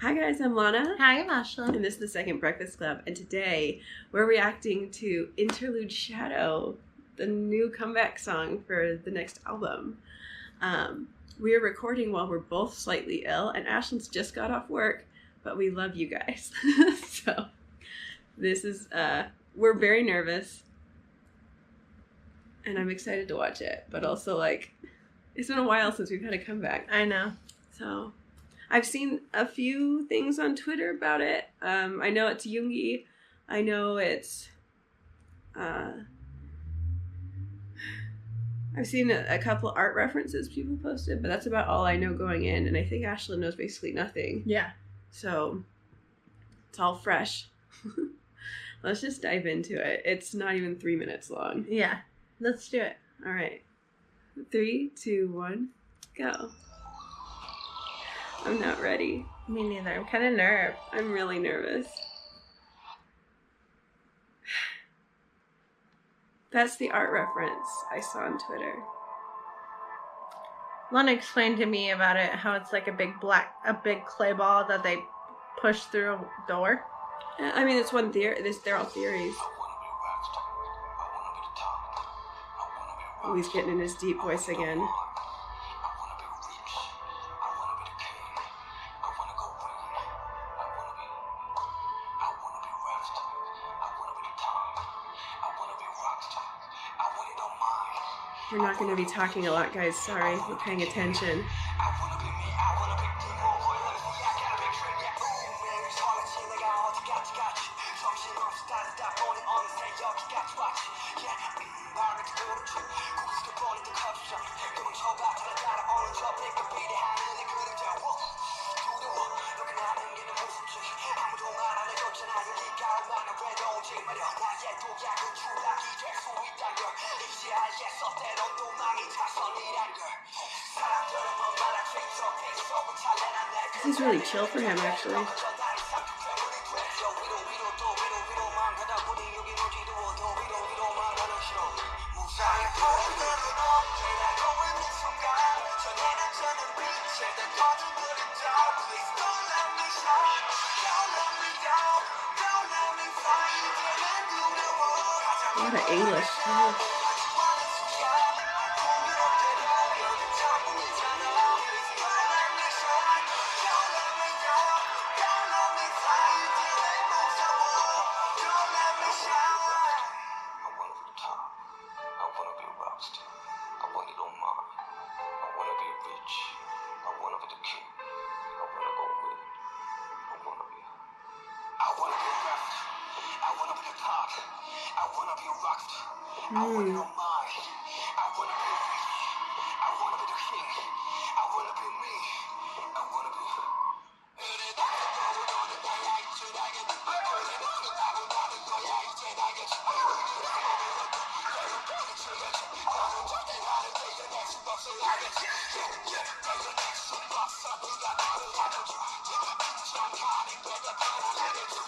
Hi guys, I'm Lana. Hi, I'm Ashley. And this is the Second Breakfast Club. And today we're reacting to Interlude Shadow, the new comeback song for the next album. We are recording while we're both slightly ill, and Ashlyn's just got off work, but we love you guys. So this is, we're very nervous, and I'm excited to watch it, but also like, it's been a while since we've had a comeback. I know. So I've seen a few things on Twitter about it. I know it's Yoongi. I know it's... I've seen a couple art references people posted, but that's about all I know going in. And I think Ashlyn knows basically nothing. Yeah. So it's all fresh. Let's just dive into it. It's not even 3 minutes long. Yeah. Let's do it. All right. 3, 2, 1, go. I'm not ready. Me neither. I'm kind of nervous. I'm really nervous. That's the art reference I saw on Twitter. Lana explained to me about it, how it's like a big clay ball that they push through a door. I mean, it's one theory. They're all theories. Oh, he's getting in his deep voice again. We're not going to be talking a lot, guys. Sorry. We're paying attention. This is really chill for him, actually. A lot of English too.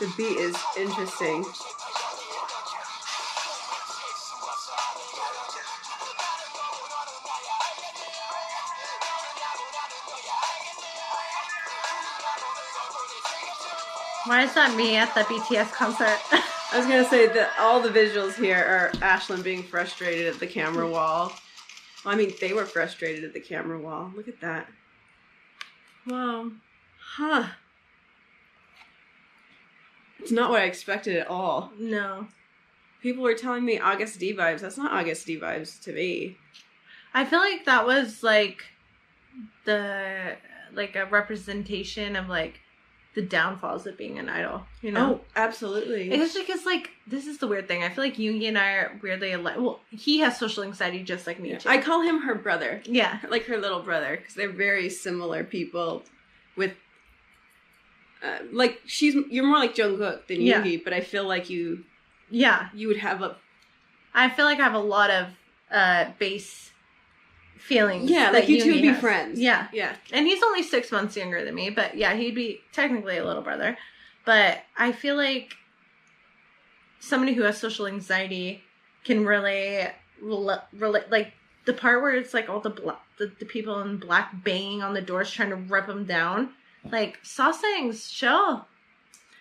The beat is interesting. Why is that me at the BTS concert? I was gonna say that all the visuals here are Ashlyn being frustrated at the camera wall. Well, I mean, they were frustrated at the camera wall. Look at that. Wow. Huh. It's not what I expected at all. No. People were telling me August D vibes. That's not August D vibes to me. I feel like that was like a representation of like the downfalls of being an idol, you know? Oh, absolutely. It's because like, this is the weird thing. I feel like Yoongi and I are weirdly alike. Well, he has social anxiety just like me too. I call him her brother. Yeah. Like her little brother, because they're very similar people with, like, you're more like Jungkook than Yoongi, but I feel like you would have I feel like I have a lot of base feelings. Yeah, like you two would be has. friends. Yeah. Yeah. And he's only 6 months younger than me, but yeah, he'd be technically a little brother. But I feel like somebody who has social anxiety can really relate, like the part where it's like all the people in black banging on the doors trying to rip them down. Like, Sasang's chill.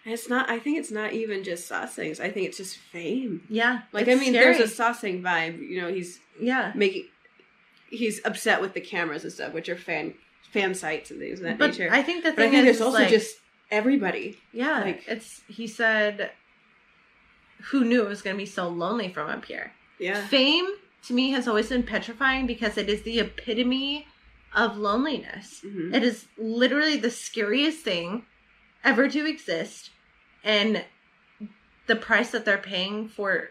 And it's not, I think it's not even just Sasangs. I think it's just fame. Yeah. Like, I mean, scary. there's a Sasang vibe. You know, he's upset with the cameras and stuff, which are fan sites and things of that nature. I think the thing but I think is, there's also like, just everybody. Yeah. Like, he said, who knew it was going to be so lonely from up here? Yeah. Fame, to me, has always been petrifying because it is the epitome of loneliness. Mm-hmm. It is literally the scariest thing ever to exist. And the price that they're paying for,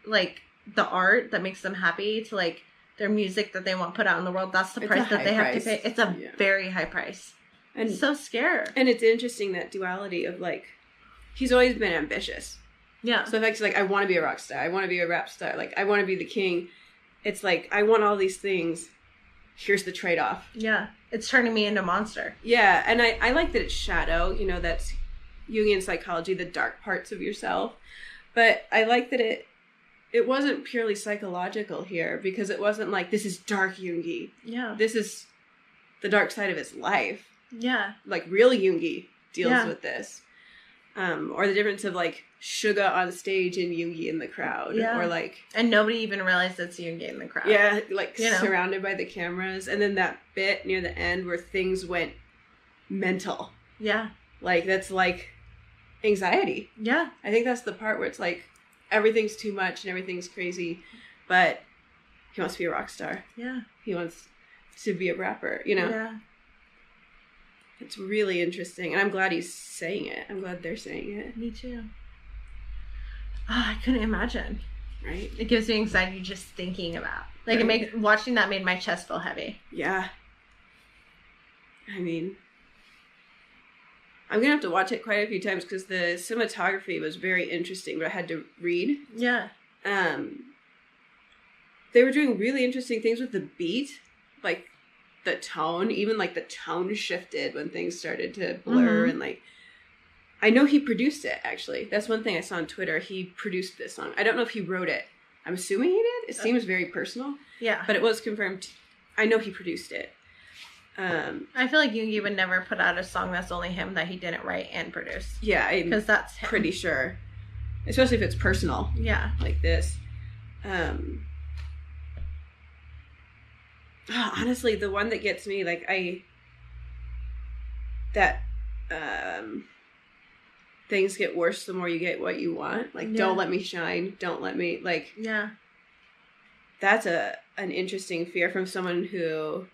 like, the art that makes them happy, to, like, their music that they want put out in the world, that's the price that they have to pay. It's a very high price. And so scared. And it's interesting, that duality of, like, he's always been ambitious. Yeah. So if it's like, I want to be a rock star, I want to be a rap star, like, I want to be the king. It's like, I want all these things. Here's the trade-off. Yeah. It's turning me into a monster. Yeah. And I like that it's shadow. You know, that's Jungian psychology, the dark parts of yourself. But I like that it wasn't purely psychological here, because it wasn't like, this is dark Jungi. Yeah. This is the dark side of his life. Yeah. Like, real Jungi deals with this. Or the difference of, like, Suga on stage and Jungi in the crowd. Yeah. Or, like... And nobody even realized it's Jungi in the crowd. Yeah, like, you know? Surrounded by the cameras. And then that bit near the end where things went mental. Yeah. Like, that's, like, anxiety. Yeah. I think that's the part where it's, like, everything's too much and everything's crazy. But he wants to be a rock star. Yeah. He wants to be a rapper, you know? Yeah. It's really interesting. And I'm glad he's saying it. I'm glad they're saying it. Me too. Oh, I couldn't imagine. Right? It gives me anxiety just thinking about. Like, watching that made my chest feel heavy. Yeah. I mean, I'm going to have to watch it quite a few times because the cinematography was very interesting, but I had to read. Yeah. They were doing really interesting things with the beat. Like, the tone, even like the tone shifted when things started to blur. And like, I know he produced it, actually. That's one thing I saw on Twitter. He produced this song. I don't know if he wrote it. I'm assuming he did. It seems very personal. Yeah. But it was confirmed. I know he produced it. I feel like Jungi would never put out a song that's only him that he didn't write and produce. Yeah. Because that's him. Pretty sure. Especially if it's personal. Yeah. Like this. Honestly, the one that gets me, like, things get worse the more you get what you want. Like, don't let me shine. Don't let me, like... Yeah. That's an interesting fear from someone who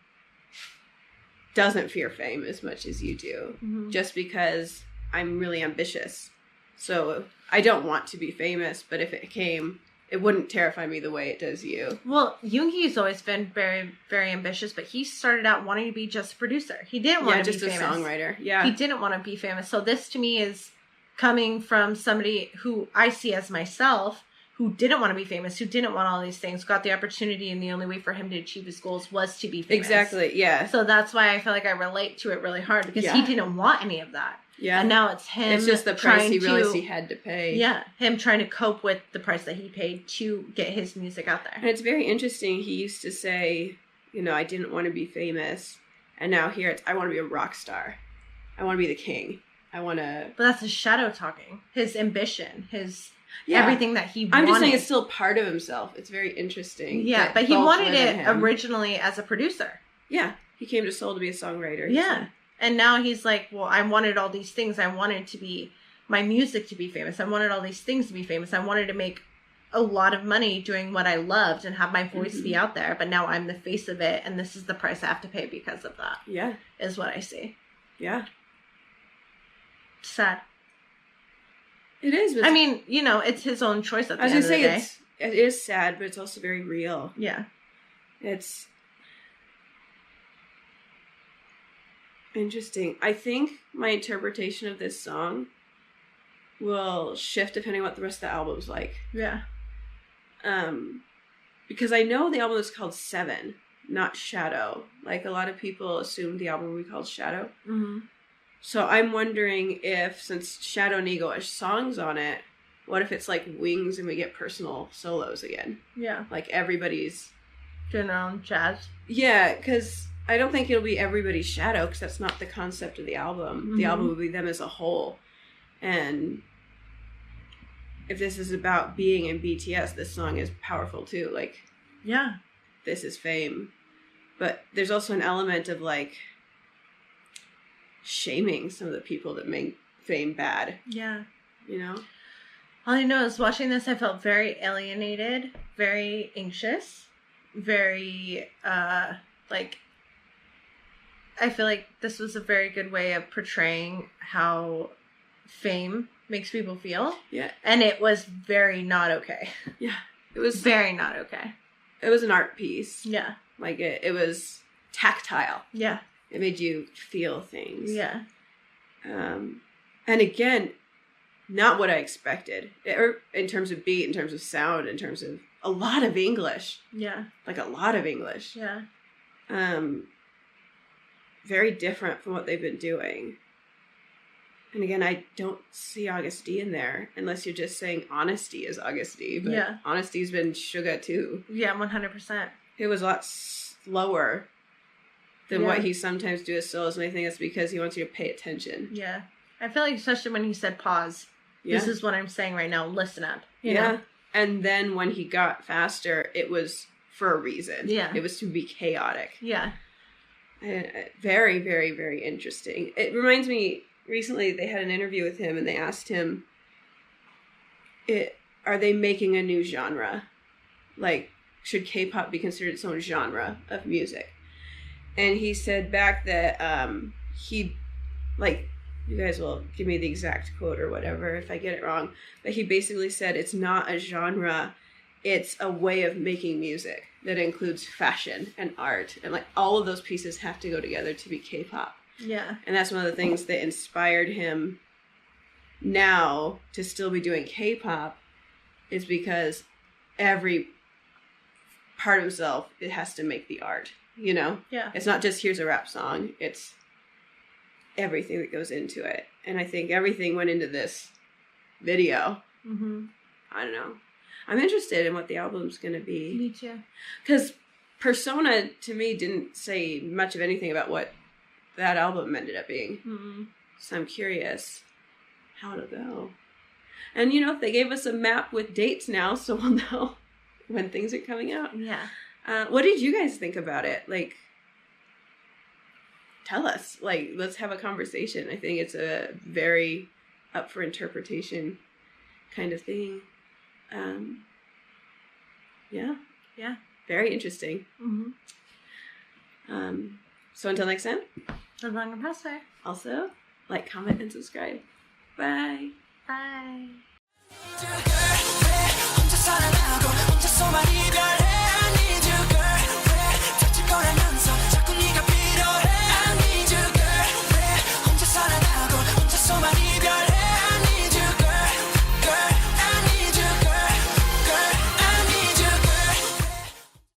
doesn't fear fame as much as you do. Mm-hmm. Just because I'm really ambitious. So, I don't want to be famous, but if it came... It wouldn't terrify me the way it does you. Well, Jungi's always been very, very ambitious, but he started out wanting to be just a producer. He didn't want to be famous. Just a songwriter. Yeah. He didn't want to be famous. So this, to me, is coming from somebody who I see as myself, who didn't want to be famous, who didn't want all these things, got the opportunity, and the only way for him to achieve his goals was to be famous. Exactly, yeah. So that's why I feel like I relate to it really hard, because he didn't want any of that. Yeah. And now it's him. It's just the price he realized he had to pay. Yeah. Him trying to cope with the price that he paid to get his music out there. And it's very interesting. He used to say, you know, I didn't want to be famous. And now here it's, I want to be a rock star. I want to be the king. I want to... But that's his shadow talking. His ambition. His... everything that he wanted. I'm just saying it's still part of himself. It's very interesting. Yeah, but he wanted it originally as a producer. Yeah. He came to Seoul to be a songwriter. Yeah. And now he's like, well, I wanted all these things. I wanted to be, my music to be famous. I wanted all these things to be famous. I wanted to make a lot of money doing what I loved and have my voice be out there. But now I'm the face of it, and this is the price I have to pay because of that. Yeah. Is what I see. Yeah. Sad. It is. I mean, you know, it's his own choice at the end of the day. It is sad, but it's also very real. Yeah. It's interesting. I think my interpretation of this song will shift depending on what the rest of the album's like. Yeah. Because I know the album is called Seven, not Shadow. Like, a lot of people assumed the album would be called Shadow. Mm-hmm. So I'm wondering if, since Shadow and Ego are songs on it, what if it's like Wings and we get personal solos again? Yeah. Like, everybody's... doing their own jazz. Yeah, because I don't think it'll be everybody's shadow, because that's not the concept of the album. Mm-hmm. The album will be them as a whole. And if this is about being in BTS, this song is powerful too. Like, yeah, this is Fame. But there's also an element of like shaming some of the people that make Fame bad. Yeah. You know? All I know is watching this, I felt very alienated, very anxious, very, like, I feel like this was a very good way of portraying how Fame makes people feel. Yeah. And it was very not okay. Yeah. It was very not okay. It was an art piece. Yeah. Like, it was tactile. Yeah. It made you feel things. Yeah. And again, not what I expected. Or in terms of beat, in terms of sound, in terms of a lot of English. Yeah. Like, a lot of English. Yeah. Very different from what they've been doing. And again, I don't see August D in there, unless you're just saying Honesty is August D. But yeah. Honesty's been Suga too. Yeah, 100%. It was a lot slower than what he sometimes do as solos, and I think that's because he wants you to pay attention. Yeah. I feel like especially when he said pause. Yeah. This is what I'm saying right now. Listen up. You know? And then when he got faster, it was for a reason. Yeah. It was to be chaotic. Yeah. Very, very, very interesting. It reminds me, recently they had an interview with him and they asked him, are they making a new genre? Like, should K-pop be considered its own genre of music? And he said back that he, like, you guys will give me the exact quote or whatever if I get it wrong, but he basically said it's not a genre, it's a way of making music that includes fashion and art, and like all of those pieces have to go together to be K-pop. Yeah. And that's one of the things that inspired him now to still be doing K-pop, is because every part of himself, it has to make the art, you know? Yeah. It's not just here's a rap song, it's everything that goes into it. And I think everything went into this video. Mm-hmm. I don't know. I'm interested in what the album's going to be. Me too. Because Persona, to me, didn't say much of anything about what that album ended up being. Mm-hmm. So I'm curious how it'll go. And, you know, they gave us a map with dates now, so we'll know when things are coming out. Yeah. What did you guys think about it? Like, tell us. Like, let's have a conversation. I think it's a very up for interpretation kind of thing. Yeah. Very interesting. Mm-hmm. So until next time. Live long and prosper. Also, like, comment, and subscribe. Bye. Bye.